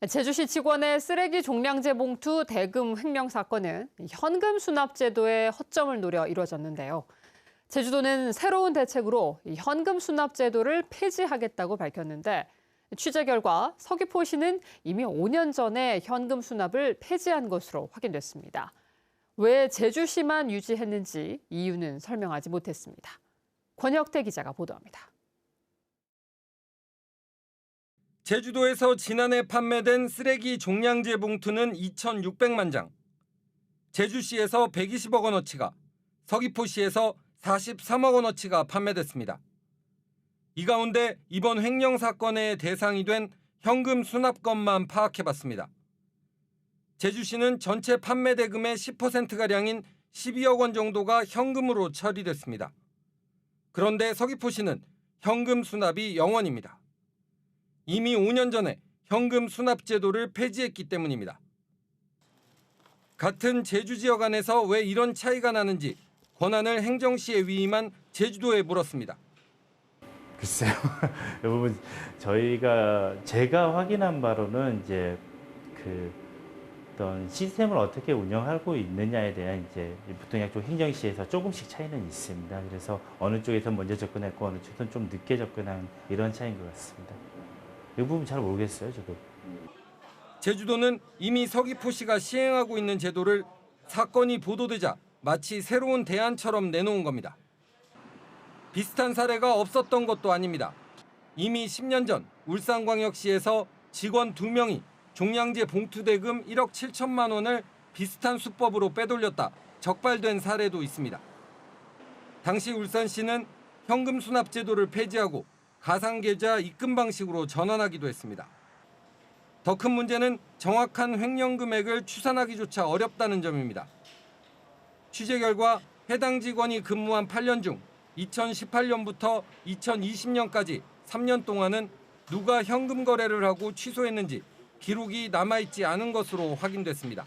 제주시 직원의 쓰레기 종량제 봉투 대금 횡령 사건은 현금 수납 제도의 허점을 노려 이뤄졌는데요. 제주도는 새로운 대책으로 현금 수납 제도를 폐지하겠다고 밝혔는데 취재 결과 서귀포시는 이미 5년 전에 현금 수납을 폐지한 것으로 확인됐습니다. 왜 제주시만 유지했는지 이유는 설명하지 못했습니다. 권혁태 기자가 보도합니다. 제주도에서 지난해 판매된 쓰레기 종량제 봉투는 2,600만 장, 제주시에서 120억 원어치가, 서귀포시에서 43억 원어치가 판매됐습니다. 이 가운데 이번 횡령 사건의 대상이 된 현금 수납건만 파악해봤습니다. 제주시는 전체 판매 대금의 10%가량인 12억 원 정도가 현금으로 처리됐습니다. 그런데 서귀포시는 현금 수납이 0원입니다. 이미 5년 전에 현금 수납 제도를 폐지했기 때문입니다. 같은 제주 지역 안에서 왜 이런 차이가 나는지 권한을 행정시에 위임한 제주도에 물었습니다. 글쎄요. 이 부분 제가 확인한 바로는 이제 어떤 시스템을 어떻게 운영하고 있느냐에 대한 이제 보통 약간 행정시에서 조금씩 차이는 있습니다. 그래서 어느 쪽에서 먼저 접근했고 어느 쪽에서는 좀 늦게 접근한 이런 차이인 것 같습니다. 이 부분 잘 모르겠어요, 저도. 제주도는 이미 서귀포시가 시행하고 있는 제도를 사건이 보도되자 마치 새로운 대안처럼 내놓은 겁니다. 비슷한 사례가 없었던 것도 아닙니다. 이미 10년 전 울산광역시에서 직원 2명이 종량제 봉투 대금 1억 7천만 원을 비슷한 수법으로 빼돌렸다 적발된 사례도 있습니다. 당시 울산시는 현금 수납 제도를 폐지하고 가상계좌 입금 방식으로 전환하기도 했습니다. 더 큰 문제는 정확한 횡령 금액을 추산하기조차 어렵다는 점입니다. 취재 결과 해당 직원이 근무한 8년 중 2018년부터 2020년까지 3년 동안은 누가 현금 거래를 하고 취소했는지 기록이 남아있지 않은 것으로 확인됐습니다.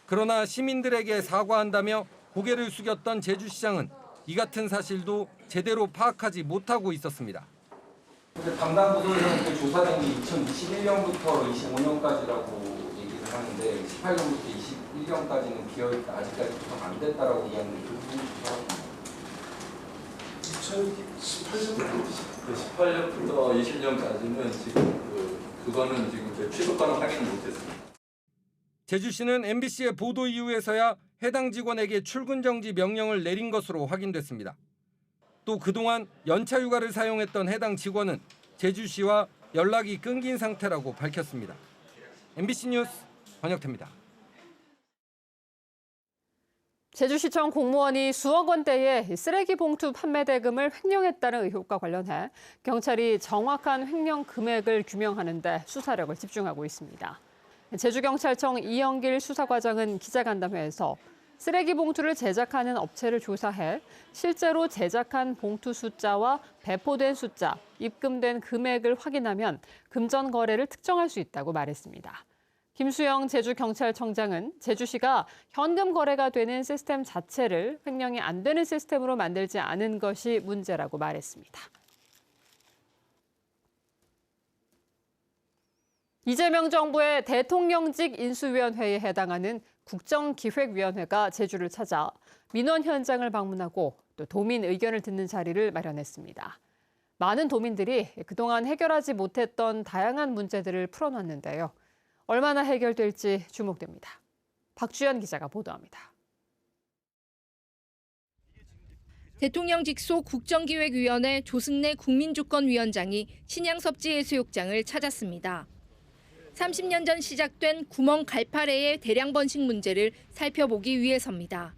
그러나 시민들에게 사과한다며 고개를 숙였던 제주시장은 이 같은 사실도 제대로 파악하지 못하고 있었습니다. 담당 부서에서는 조사된 게 2021년부터 25년까지라고 얘기를 하는데 18년부터 21년까지는 비어있다, 아직까지 구성 안 됐다라고 이야기하는데 그 부분 18년부터 20년까지는 지금 그거는 지금 취소권을 확인 못했습니다. 제주시는 MBC의 보도 이후에서야 해당 직원에게 출근 정지 명령을 내린 것으로 확인됐습니다. 또 그동안 연차 휴가를 사용했던 해당 직원은 제주시와 연락이 끊긴 상태라고 밝혔습니다. MBC 뉴스 권혁태입니다. 제주시청 공무원이 수억 원대의 쓰레기 봉투 판매 대금을 횡령했다는 의혹과 관련해 경찰이 정확한 횡령 금액을 규명하는 데 수사력을 집중하고 있습니다. 제주경찰청 이영길 수사과장은 기자간담회에서 쓰레기 봉투를 제작하는 업체를 조사해 실제로 제작한 봉투 숫자와 배포된 숫자, 입금된 금액을 확인하면 금전 거래를 특정할 수 있다고 말했습니다. 김수영 제주경찰청장은 제주시가 현금 거래가 되는 시스템 자체를 횡령이 안 되는 시스템으로 만들지 않은 것이 문제라고 말했습니다. 이재명 정부의 대통령직 인수위원회에 해당하는 국정기획위원회가 제주를 찾아 민원 현장을 방문하고 또 도민 의견을 듣는 자리를 마련했습니다. 많은 도민들이 그동안 해결하지 못했던 다양한 문제들을 풀어놨는데요. 얼마나 해결될지 주목됩니다. 박주연 기자가 보도합니다. 대통령 직속 국정기획위원회 조승래 국민주권위원장이 신양섭지해수욕장을 찾았습니다. 30년 전 시작된 구멍 갈파래의 대량 번식 문제를 살펴보기 위해서입니다.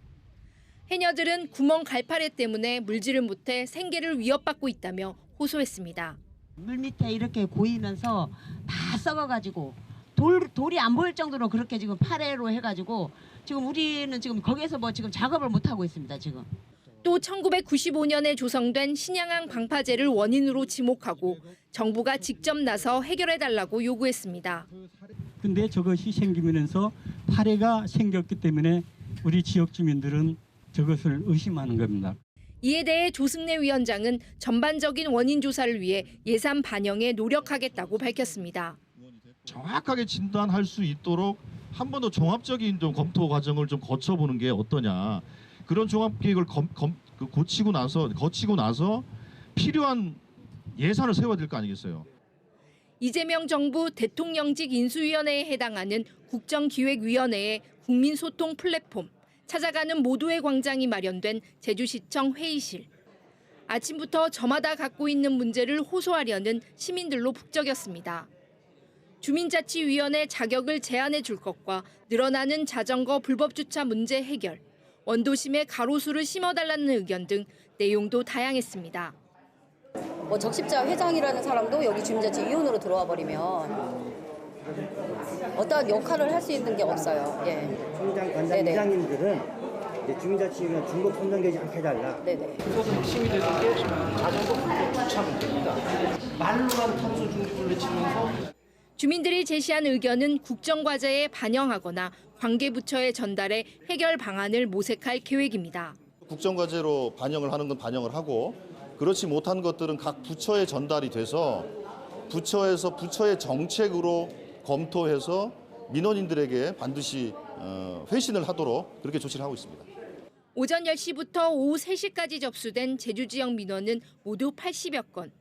해녀들은 구멍 갈파래 때문에 물질을 못해 생계를 위협받고 있다며 호소했습니다. 물 밑에 이렇게 고이면서 다 썩어가지고 돌이 안 보일 정도로 그렇게 지금 파래로 해가지고 지금 우리는 지금 거기에서 지금 작업을 못 하고 있습니다. 지금. 또 1995년에 조성된 신양항 방파제를 원인으로 지목하고 정부가 직접 나서 해결해달라고 요구했습니다. 근데 저것이 생기면서 파래가 생겼기 때문에 우리 지역 주민들은 저것을 의심하는 겁니다. 이에 대해 조승래 위원장은 전반적인 원인 조사를 위해 예산 반영에 노력하겠다고 밝혔습니다. 정확하게 진단할 수 있도록 한 번 더 종합적인 좀 검토 과정을 좀 거쳐보는 게 어떠냐. 그런 종합 계획을 거치고 나서 필요한 예산을 세워야 될 거 아니겠어요. 이재명 정부 대통령직 인수위원회에 해당하는 국정기획위원회의 국민소통 플랫폼 찾아가는 모두의 광장이 마련된 제주시청 회의실. 아침부터 저마다 갖고 있는 문제를 호소하려는 시민들로 북적였습니다. 주민자치위원회 자격을 제한해 줄 것과 늘어나는 자전거 불법 주차 문제 해결, 원도심에 가로수를 심어달라는 의견 등 내용도 다양했습니다. 뭐 적십자 회장이라는 사람도 여기 주민자치위원으로 들어와 버리면 어떠한 역할을 할 수 있는 게 없어요. 예. 총장, 관장, 이장님들은 이제 주민자치위원 중복 선정되지 않게 해달라. 네네. 그것은 핵심이 되는 게 자전거 불법 주차 문제입니다. 말로만 탄소 중립을 외치면서 주민들이 제시한 의견은 국정과제에 반영하거나 관계부처에 전달해 해결 방안을 모색할 계획입니다. 국정과제로 반영을 하는 건 반영을 하고 그렇지 못한 것들은 각 부처에 전달이 돼서 부처에서 부처의 정책으로 검토해서 민원인들에게 반드시 회신을 하도록 그렇게 조치를 하고 있습니다. 오전 10시부터 오후 3시까지 접수된 제주 지역 민원은 모두 80여 건.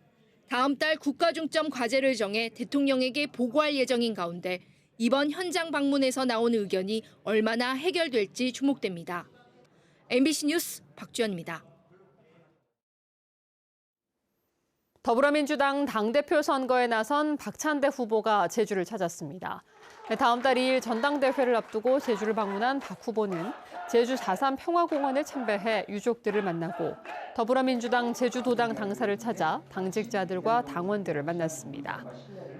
다음 달 국가중점 과제를 정해 대통령에게 보고할 예정인 가운데 이번 현장 방문에서 나온 의견이 얼마나 해결될지 주목됩니다. MBC 뉴스 박주연입니다. 더불어민주당 당대표 선거에 나선 박찬대 후보가 제주를 찾았습니다. 다음 달 2일 전당대회를 앞두고 제주를 방문한 박 후보는 제주 4.3 평화공원을 참배해 유족들을 만나고 더불어민주당 제주도당 당사를 찾아 당직자들과 당원들을 만났습니다.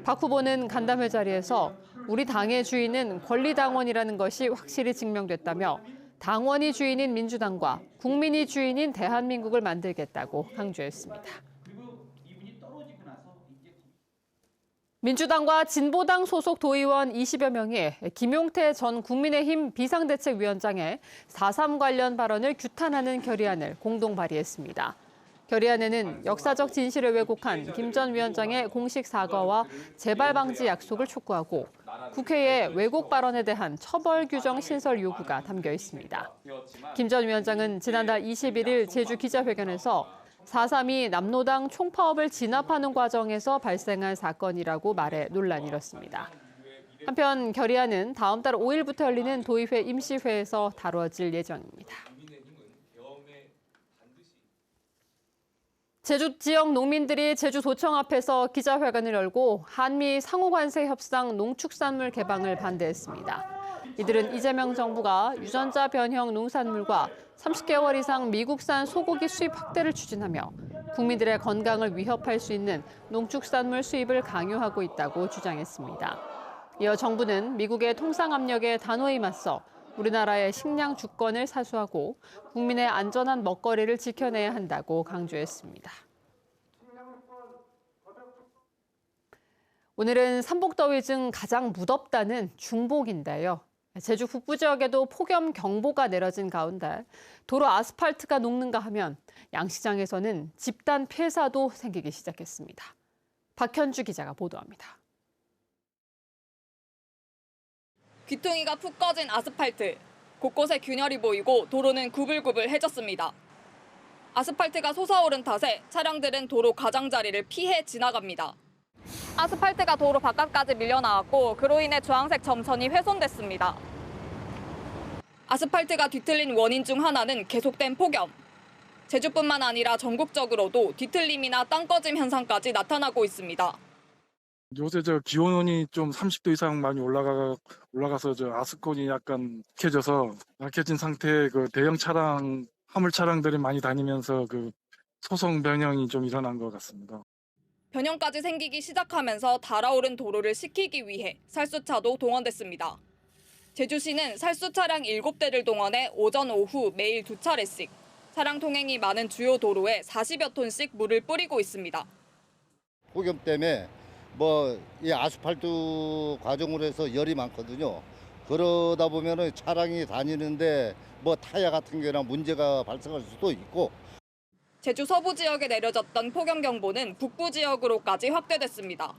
박 후보는 간담회 자리에서 우리 당의 주인은 권리당원이라는 것이 확실히 증명됐다며 당원이 주인인 민주당과 국민이 주인인 대한민국을 만들겠다고 강조했습니다. 민주당과 진보당 소속 도의원 20여 명이 김용태 전 국민의힘 비상대책위원장의 4.3 관련 발언을 규탄하는 결의안을 공동 발의했습니다. 결의안에는 역사적 진실을 왜곡한 김 전 위원장의 공식 사과와 재발 방지 약속을 촉구하고 국회에 왜곡 발언에 대한 처벌 규정 신설 요구가 담겨 있습니다. 김 전 위원장은 지난달 21일 제주 기자회견에서 4.3이 남로당 총파업을 진압하는 과정에서 발생한 사건이라고 말해 논란이 일었습니다. 한편 결의안은 다음 달 5일부터 열리는 도의회 임시회에서 다뤄질 예정입니다. 제주 지역 농민들이 제주도청 앞에서 기자회견을 열고 한미 상호관세 협상 농축산물 개방을 반대했습니다. 이들은 이재명 정부가 유전자 변형 농산물과 30개월 이상 미국산 소고기 수입 확대를 추진하며 국민들의 건강을 위협할 수 있는 농축산물 수입을 강요하고 있다고 주장했습니다. 이어 정부는 미국의 통상 압력에 단호히 맞서 우리나라의 식량 주권을 사수하고 국민의 안전한 먹거리를 지켜내야 한다고 강조했습니다. 오늘은 삼복더위 중 가장 무덥다는 중복인데요. 제주 북부 지역에도 폭염경보가 내려진 가운데 도로 아스팔트가 녹는가 하면 양시장에서는 집단 폐사도 생기기 시작했습니다. 박현주 기자가 보도합니다. 귀퉁이가 푹 꺼진 아스팔트. 곳곳에 균열이 보이고 도로는 구불구불해졌습니다. 아스팔트가 솟아오른 탓에 차량들은 도로 가장자리를 피해 지나갑니다. 아스팔트가 도로 바깥까지 밀려나왔고 그로 인해 주황색 점선이 훼손됐습니다. 아스팔트가 뒤틀린 원인 중 하나는 계속된 폭염. 제주뿐만 아니라 전국적으로도 뒤틀림이나 땅 꺼짐 현상까지 나타나고 있습니다. 요새 기온이 좀 30도 이상 많이 올라가서 아스콘이 약간 약해진 상태의 대형 차량, 화물 차량들이 많이 다니면서 소속 변형이 좀 일어난 것 같습니다. 변형까지 생기기 시작하면서 달아오른 도로를 식히기 위해 살수차도 동원됐습니다. 제주시는 살수 차량 7대를 동원해 오전, 오후 매일 2차례씩 차량 통행이 많은 주요 도로에 40여 톤씩 물을 뿌리고 있습니다. 폭염 때문에 이 아스팔트 과정으로 해서 열이 많거든요. 그러다 보면은 차량이 다니는데 타이어 같은 게나 문제가 발생할 수도 있고. 제주 서부 지역에 내려졌던 폭염경보는 북부 지역으로까지 확대됐습니다.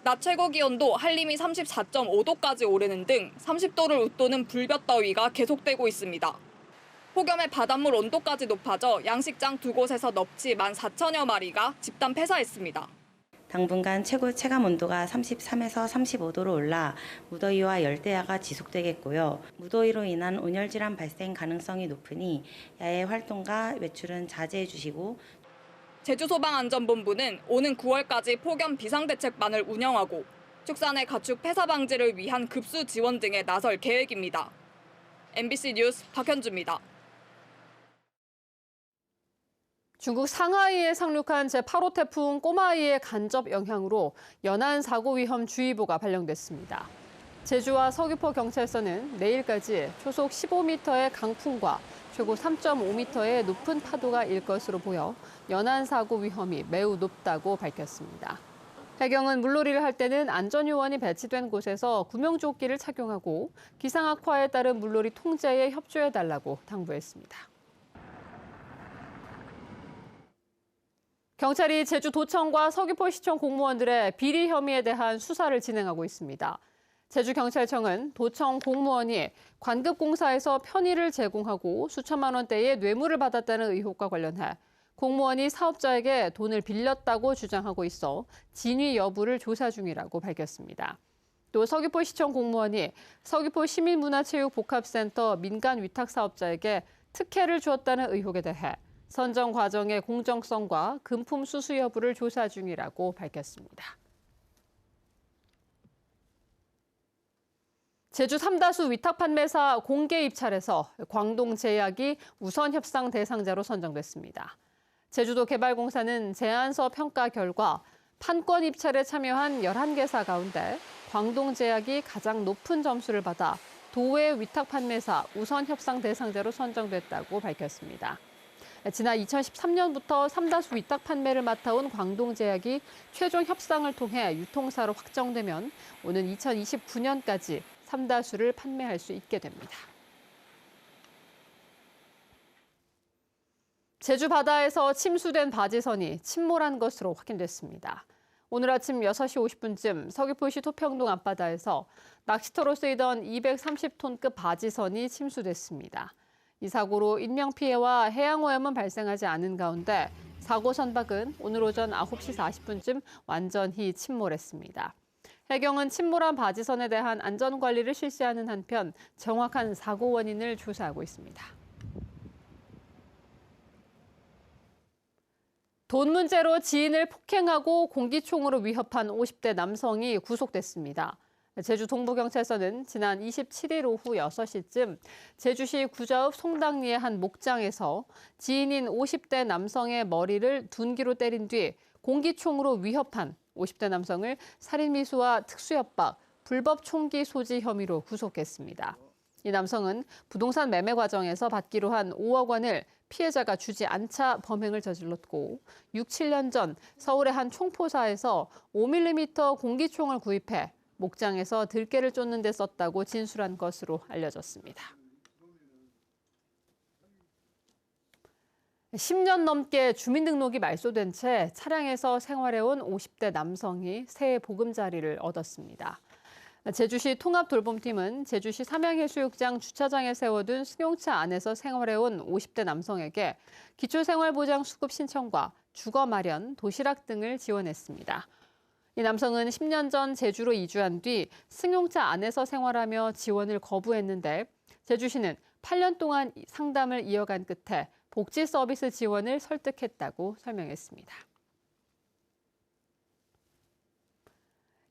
낮 최고 기온도 한림이 34.5도까지 오르는 등 30도를 웃도는 불볕더위가 계속되고 있습니다. 폭염에 바닷물 온도까지 높아져 양식장 두 곳에서 넙치 14,000여 마리가 집단 폐사했습니다. 당분간 최고 체감 온도가 33에서 35도로 올라 무더위와 열대야가 지속되겠고요. 무더위로 인한 온열 질환 발생 가능성이 높으니 야외 활동과 외출은 자제해 주시고 제주소방안전본부는 오는 9월까지 폭염 비상대책반을 운영하고 축산의 가축 폐사 방지를 위한 급수 지원 등에 나설 계획입니다. MBC 뉴스 박현주입니다. 중국 상하이에 상륙한 제8호 태풍 꼬마이의 간접 영향으로 연안 사고 위험 주의보가 발령됐습니다. 제주와 서귀포 경찰서는 내일까지 초속 15m의 강풍과 최고 3.5m의 높은 파도가 일 것으로 보여 연안 사고 위험이 매우 높다고 밝혔습니다. 해경은 물놀이를 할 때는 안전요원이 배치된 곳에서 구명조끼를 착용하고 기상 악화에 따른 물놀이 통제에 협조해달라고 당부했습니다. 경찰이 제주도청과 서귀포시청 공무원들의 비리 혐의에 대한 수사를 진행하고 있습니다. 제주경찰청은 도청 공무원이 관급공사에서 편의를 제공하고 수천만 원대의 뇌물을 받았다는 의혹과 관련해 공무원이 사업자에게 돈을 빌렸다고 주장하고 있어 진위 여부를 조사 중이라고 밝혔습니다. 또 서귀포시청 공무원이 서귀포 시민문화체육복합센터 민간 위탁 사업자에게 특혜를 주었다는 의혹에 대해 선정 과정의 공정성과 금품 수수 여부를 조사 중이라고 밝혔습니다. 제주 삼다수 위탁 판매사 공개 입찰에서 광동제약이 우선 협상 대상자로 선정됐습니다. 제주도 개발공사는 제안서 평가 결과 판권 입찰에 참여한 11개사 가운데 광동제약이 가장 높은 점수를 받아 도외 위탁 판매사 우선 협상 대상자로 선정됐다고 밝혔습니다. 지난 2013년부터 삼다수 위탁 판매를 맡아온 광동제약이 최종 협상을 통해 유통사로 확정되면 오는 2029년까지 삼다수를 판매할 수 있게 됩니다. 제주 바다에서 침수된 바지선이 침몰한 것으로 확인됐습니다. 오늘 아침 6시 50분쯤 서귀포시 토평동 앞바다에서 낚시터로 쓰이던 230톤급 바지선이 침수됐습니다. 이 사고로 인명피해와 해양오염은 발생하지 않은 가운데 사고 선박은 오늘 오전 9시 40분쯤 완전히 침몰했습니다. 해경은 침몰한 바지선에 대한 안전관리를 실시하는 한편 정확한 사고 원인을 조사하고 있습니다. 돈 문제로 지인을 폭행하고 공기총으로 위협한 50대 남성이 구속됐습니다. 제주 동부경찰서는 지난 27일 오후 6시쯤 제주시 구자읍 송당리의 한 목장에서 지인인 50대 남성의 머리를 둔기로 때린 뒤 공기총으로 위협한 50대 남성을 살인미수와 특수협박, 불법 총기 소지 혐의로 구속했습니다. 이 남성은 부동산 매매 과정에서 받기로 한 5억 원을 피해자가 주지 않자 범행을 저질렀고 6, 7년 전 서울의 한 총포사에서 5mm 공기총을 구입해 목장에서 들깨를 쫓는 데 썼다고 진술한 것으로 알려졌습니다. 10년 넘게 주민등록이 말소된 채 차량에서 생활해온 50대 남성이 새해 보금자리를 얻었습니다. 제주시 통합돌봄팀은 제주시 삼양해수욕장 주차장에 세워둔 승용차 안에서 생활해온 50대 남성에게 기초생활보장 수급 신청과 주거 마련, 도시락 등을 지원했습니다. 이 남성은 10년 전 제주로 이주한 뒤 승용차 안에서 생활하며 지원을 거부했는데 제주시는 8년 동안 상담을 이어간 끝에 복지 서비스 지원을 설득했다고 설명했습니다.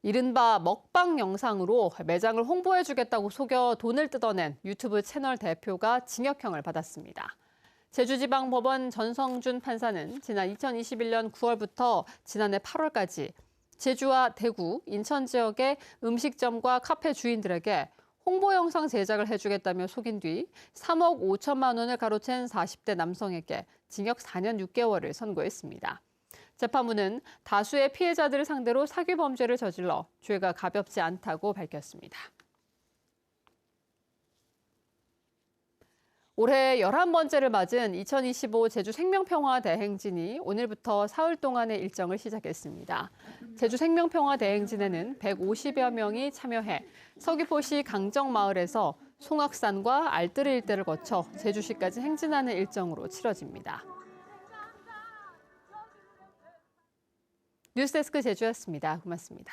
이른바 먹방 영상으로 매장을 홍보해주겠다고 속여 돈을 뜯어낸 유튜브 채널 대표가 징역형을 받았습니다. 제주지방법원 전성준 판사는 지난 2021년 9월부터 지난해 8월까지 제주와 대구, 인천 지역의 음식점과 카페 주인들에게 홍보 영상 제작을 해주겠다며 속인 뒤 3억 5천만 원을 가로챈 40대 남성에게 징역 4년 6개월을 선고했습니다. 재판부는 다수의 피해자들을 상대로 사기 범죄를 저질러 죄가 가볍지 않다고 밝혔습니다. 올해 11번째를 맞은 2025 제주 생명평화 대행진이 오늘부터 사흘 동안의 일정을 시작했습니다. 제주 생명평화 대행진에는 150여 명이 참여해 서귀포시 강정마을에서 송악산과 알뜨리 일대를 거쳐 제주시까지 행진하는 일정으로 치러집니다. 뉴스데스크 제주였습니다. 고맙습니다.